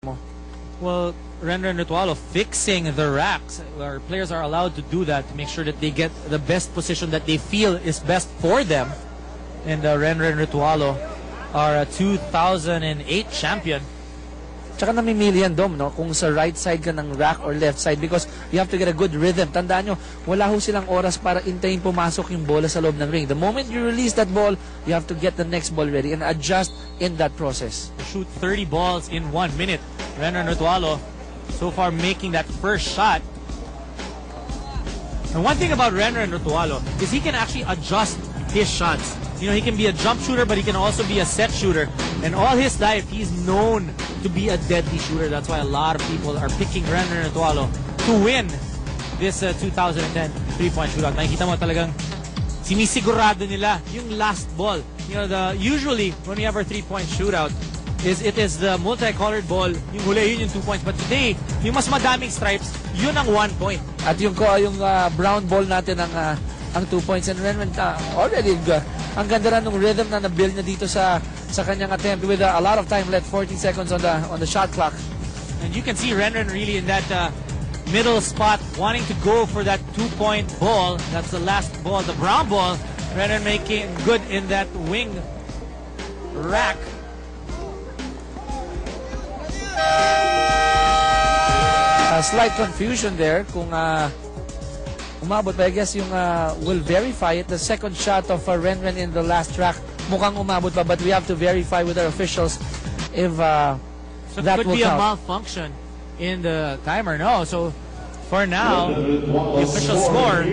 mo. Well, Renren Ritualo fixing the racks, where players are allowed to do that to make sure that they get the best position that they feel is best for them. And Renren Ritualo, our 2008 champion. Tsaka namimili yan, Dom, no? Kung sa right side ka ng rack or left side because you have to get a good rhythm. Tandaan nyo, wala ho silang oras para intayin pumasok yung bola sa loob ng ring. The moment you release that ball, you have to get the next ball ready and adjust in that process. Shoot 30 balls in 1 minute. Renren Ritualo so far making that first shot. And one thing about Renren Ritualo is he can actually adjust his shots. You know, he can be a jump shooter, but he can also be a set shooter. And all his life, he's known to be a deadly shooter. That's why a lot of people are picking Renren Ritualo to win this 2010 3-point shootout. Nakikita mo talagang sinisigurado nila yung last ball. You know, usually when we have our 3-point shootout, it is the multicolored ball. Yung huli, yun yung 2 points. But today, yung mas madaming stripes, yun ang 1 point. At yung brown ball natin ang 2 points. And Renren already ang ganda rin ng rhythm na na-build na dito sa kanyang attempt with a lot of time left, 14 seconds on the shot clock. And you can see Renren really in that middle spot, wanting to go for that 2-point ball. That's the last ball, the brown ball. Renren making good in that wing rack. A slight confusion there kung umabot, but I guess yung will verify it. The second shot of Renren in the last track mukhang umabot pa, but we have to verify with our officials if so that could will be count. a malfunction in the timer. No, so for now the official score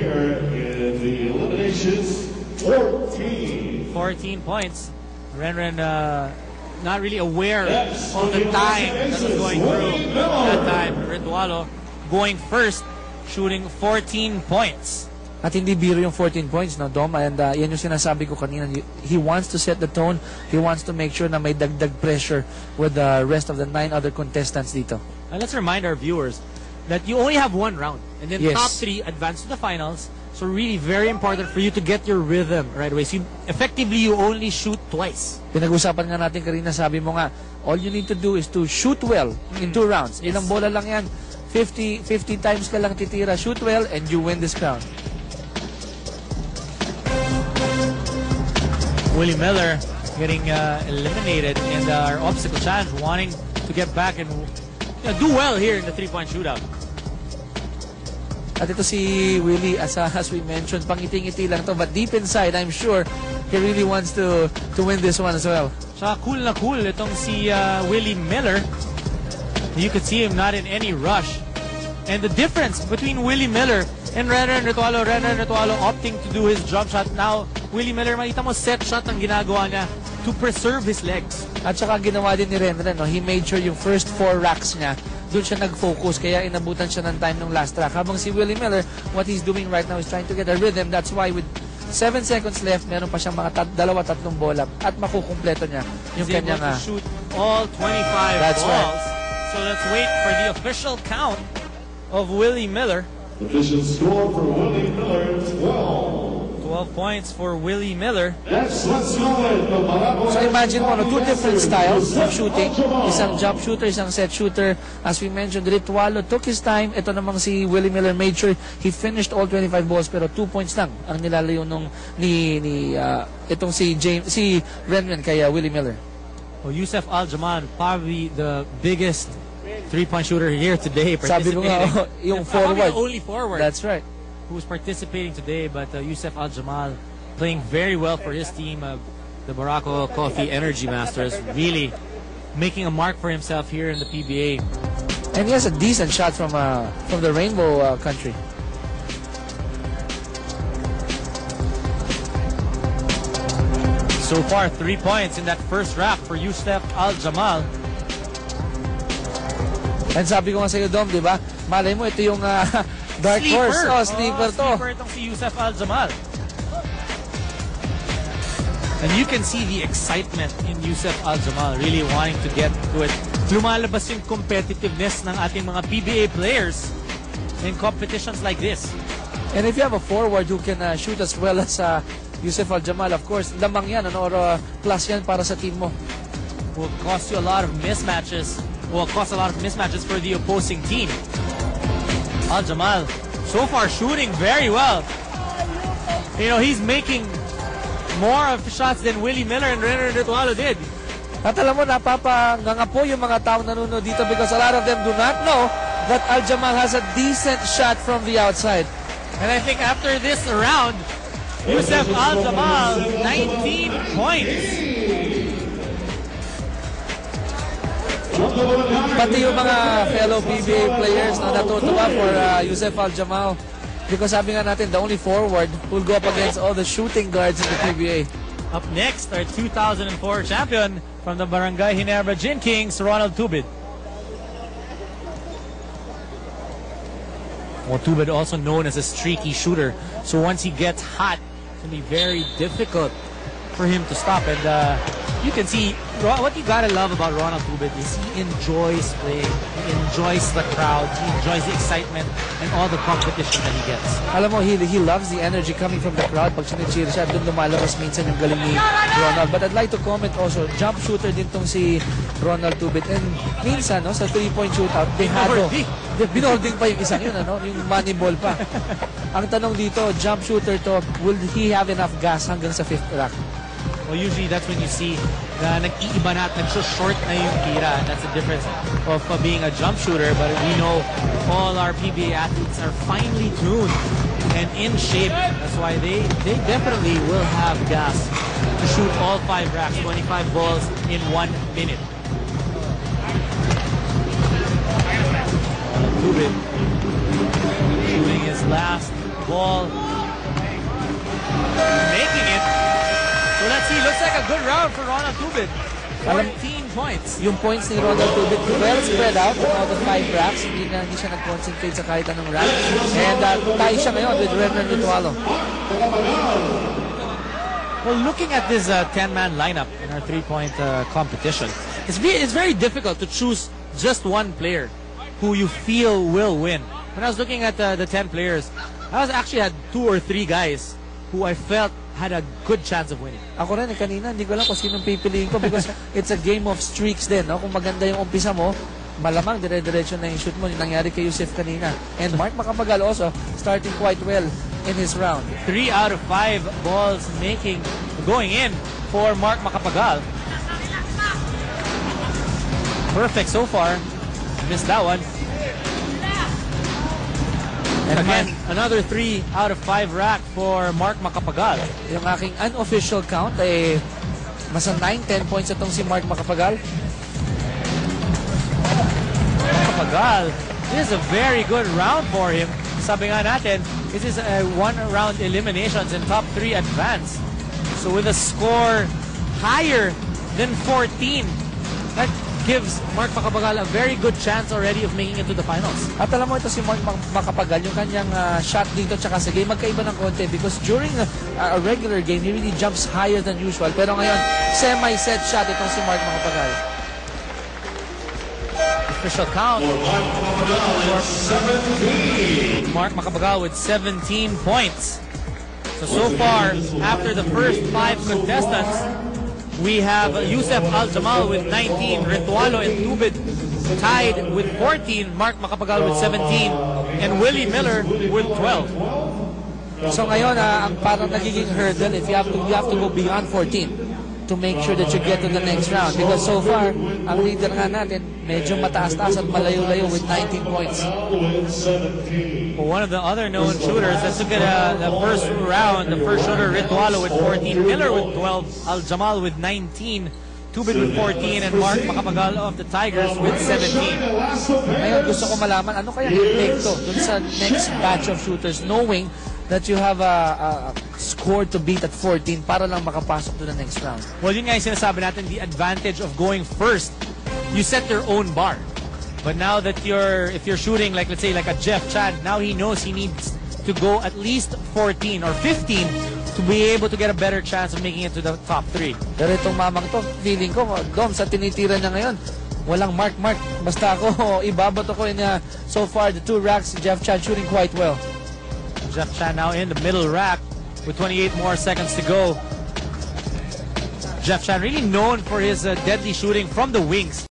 14 points. Renren not really aware of the time that was going through that time. Ritualo going first, shooting 14 points. At hindi biro yung 14 points, no, Dom? And yan yung sinasabi ko kanina. He wants to set the tone. He wants to make sure na may dagdag pressure with the rest of the 9 other contestants dito. And let's remind our viewers that you only have 1 round. And then Yes. top 3 advance to the finals. So really very important for you to get your rhythm right away. So effectively, you only shoot twice. Pinag-usapan nga natin kanina, sabi mo nga, all you need to do is to shoot well in 2 rounds. Ilang bola lang yan. 50 times ka lang titira. Shoot well and you win this crown. Willie Miller getting eliminated in our obstacle challenge, wanting to get back and do well here in the 3-point shootout. At ito si Willie, as we mentioned, pangiti-ngiti lang to, but deep inside, I'm sure he really wants to win this one as well. Tsaka cool na cool itong si Willie Miller. You could see him not in any rush. And the difference between Willie Miller and Renren Ritualo opting to do his jump shot. Now, Willie Miller, makita mo set shot ang ginagawa niya to preserve his legs. At saka ginawa din ni Renren, no? He made sure yung first 4 racks niya, doon siya nag-focus, kaya inabutan siya ng time ng last rack. Habang si Willie Miller, what he's doing right now is trying to get a rhythm. That's why with 7 seconds left, meron pa siyang mga 2-3 bola at makukumpleto niya yung He's kanyang... able to shoot all 25 That's balls. right. So let's wait for the official count of Willie Miller. Official score for Willie Miller, 12. 12 points for Willie Miller. So imagine mo, no, 2 different styles of shooting. Isang jump shooter, isang set shooter. As we mentioned, Ritualo took his time. Ito namang si Willie Miller made sure he finished all 25 balls pero 2 points lang ang nilalayo nung itong si Renren kay Willie Miller. Well, Yusef Al-Jamal, probably the biggest 3-point shooter here today, Sabi ko participating. nga, yung Probably forward. the only forward That's right. who's participating today, but Yusef Al-Jamal playing very well for his team, the Barako Coffee Energy Masters, really making a mark for himself here in the PBA. And he has a decent shot from the Rainbow country. So far, 3 points in that first rack for Yusef Al-Jamal. And sabi ko nga sa iyo, Dom, di ba? Malay mo, ito yung dark horse. Oh, sleeper to. Sleeper itong si Yusef Al-Jamal. And you can see the excitement in Yusef Al-Jamal, really wanting to get to it. Lumalabas yung competitiveness ng ating mga PBA players in competitions like this. And if you have a forward who can shoot as well as Yusef Al-Jamal, of course, lamang yan, ano, or plus yan para sa team mo. Will cost you a lot of mismatches will cause a lot of mismatches for the opposing team. Al-Jamal so far shooting very well. You know, he's making more of shots than Willie Miller and Renner Ritualo did. At alam mo, napapanganga po yung mga taong nanonood dito because a lot of them do not know that Al-Jamal has a decent shot from the outside. And I think after this round, Yusef Al-Jamal, 19 points. Pati yung mga fellow PBA players na natutuwa for Yusef Al-Jamal because sabi nga natin, the only forward who will go up against all the shooting guards in the PBA. Up next, our 2004 champion from the Barangay Ginebra Gin Kings, Ronald Tubid. Well, Tubid also known as a streaky shooter, so once he gets hot, it's going to be very difficult for him to stop. And you can see, what you gotta love about Ronald Tubid is he enjoys playing, he enjoys the crowd, he enjoys the excitement and all the competition that he gets. Alam mo, he loves the energy coming from the crowd. Pag sinicheer siya, doon lumalabas minsan yung galing ni Ronald. But I'd like to comment also, jump shooter din tong si Ronald Tubid. And minsan, no, sa 3-point shootout, dehado. Binolding pa yung isang yun, ano? Yung money ball pa. Ang tanong dito, jump shooter to, will he have enough gas hanggang sa 5th rack? Well, usually that's when you see na nag-iiba na at nag-short na yung tira. That's the difference of being a jump shooter. But we know all our PBA athletes are finely tuned and in shape. That's why they definitely will have gas to shoot all 5 racks, 25 balls in 1 minute. Tubid shooting his last ball, making it. So let's see, looks like a good round for Ronald Tubid. 14 points. Yung points ni Ronald Tubid, well spread out on all the 5 racks. Hindi siya nag-concentrate sa kahit anong rack. And tie siya ngayon with Renner Ritualo. Well, looking at this 10-man lineup in our 3-point competition, it's very difficult to choose just one player who you feel will win. When I was looking at the 10 players, I actually had 2 or 3 guys who I felt had a good chance of winning. Ako rin, kanina, hindi ko alam kung sinong pipiliin ko because it's a game of streaks din. No? Kung maganda yung umpisa mo, malamang dire-diretso na yung shoot mo. Yung nangyari kay Yusef kanina. And Mark Macapagal also starting quite well in his round. 3 out of 5 balls going in for Mark Macapagal. Perfect so far. Missed that one. And again, another 3 out of 5 rack for Mark Macapagal. Yung aking unofficial count ay masa 9-10 points itong si Mark Macapagal. Macapagal, this is a very good round for him. Sabi nga natin, this is a 1-round eliminations and top 3 advance. So with a score higher than 14, that gives Mark Macapagal a very good chance already of making it to the finals. At alam mo, ito si Mark Macapagal, yung kanyang shot dito tsaka sa game, magkaiba ng konti because during a regular game, he really jumps higher than usual. Pero ngayon, semi-set shot itong si Mark Macapagal. Official count. Mark Macapagal with 17 points. So far, after the first 5 contestants, we have Yusef Al-Jamal with 19, Ritualo and Tubid tied with 14, Mark Macapagal with 17, and Willie Miller with 12. So ngayon, ang parang nagiging hurdle, if you have to go beyond 14 to make sure that you get to the next round. Because so far, ang leader nga natin, medyo mataas-taas at malayo-layo with 19 points. Well, one of the other known shooters, let's look at the first round. The first shooter, Ritualo with 14, Miller with 12, Al-Jamal with 19, Tubid with 14, and Mark Macapagal of the Tigers with 17. Ngayon, gusto ko malaman, ano kaya epekto dun sa next batch of shooters knowing that you have a score to beat at 14 para lang makapasok to the next round? Well, yun nga yung sinasabi natin, the advantage of going first. You set your own bar. But now that if you're shooting like, let's say, like a Jeff Chan, now he knows he needs to go at least 14 or 15 to be able to get a better chance of making it to the top 3. Pero itong mamang to, feeling ko, Dom, sa tinitira niya ngayon, walang mark. Basta ako, ibabato ko in so far, the 2 racks, Jeff Chan shooting quite well. Jeff Chan now in the middle rack with 28 more seconds to go. Jeff Chan really known for his deadly shooting from the wings.